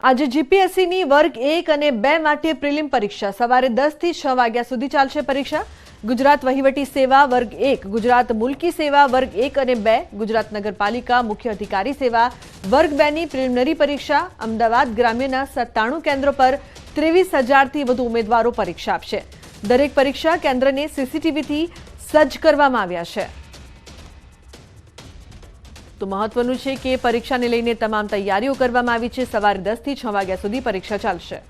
આજે જીપીએસસીની વર્ગ 1 અને 2 માટે પ્રિલિમ પરીક્ષા સવારે 10 થી 6 વાગ્યા સુધી ચાલશે પરીક્ષા। ગુજરાત વહીવટી સેવા વર્ગ 1, ગુજરાત મુલ્કી સેવા વર્ગ 1 અને 2, ગુજરાત નગરપાલિકા મુખ્ય અધિકારી સેવા વર્ગ 2 ની પ્રિલિમિનરી પરીક્ષા। અમદાવાદ ગ્રામ્યના 97 કેન્દ્રો પર 23,000 થી વધુ ઉમેદવારો પરીક્ષા આપશે। દરેક પરીક્ષા કેન્દ્રને સીસીટીવીથી સજ્જ કરવામાં આવ્યા છે। तो महत्वનું છે કે પરીક્ષાને લઈને તમામ તૈયારીઓ કરવામાં આવી છે। સવારે 10 થી 6 વાગ્યા સુધી પરીક્ષા ચાલશે।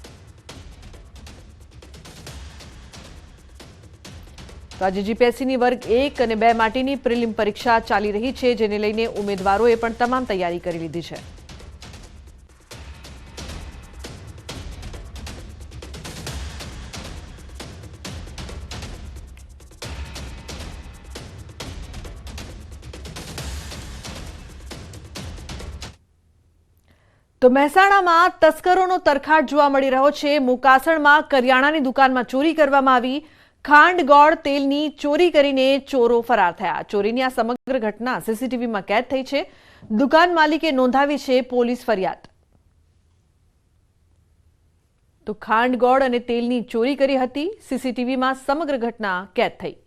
તો આજે જીપીએસસીની વર્ગ 1 અને 2 માટેની પ્રિલિમ પરીક્ષા ચાલી રહી છે, જેને લઈને ઉમેદવારોએ પણ તમામ તૈયારી કરી લીધી છે। तो મહેસાણામાં તસ્કરોનો તરખાટ જોવા મળી રહ્યો છે। મુકાસણમાં કરિયાણાની દુકાનમાં ચોરી કરવામાં આવી। ખાંડ ગોળ તેલની ચોરી કરીને ચોરો ફરાર થયા। ચોરીની આ સમગ્ર ઘટના સીસીટીવીમાં કેદ થઈ છે। દુકાન માલિકે નોંધાવી છે પોલીસ ફરિયાદ। તો ખાંડ ગોળ અને તેલની ચોરી કરી હતી। સીસીટીવીમાં સમગ્ર ઘટના કેદ થઈ।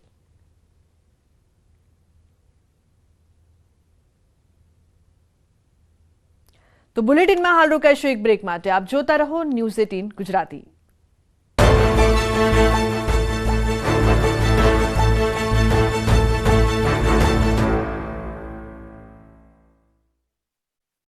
तो बुलेटिन में हाल रोकाईशुं एक ब्रेक माटे। आप जोता रहो न्यूज़ 18 गुजराती।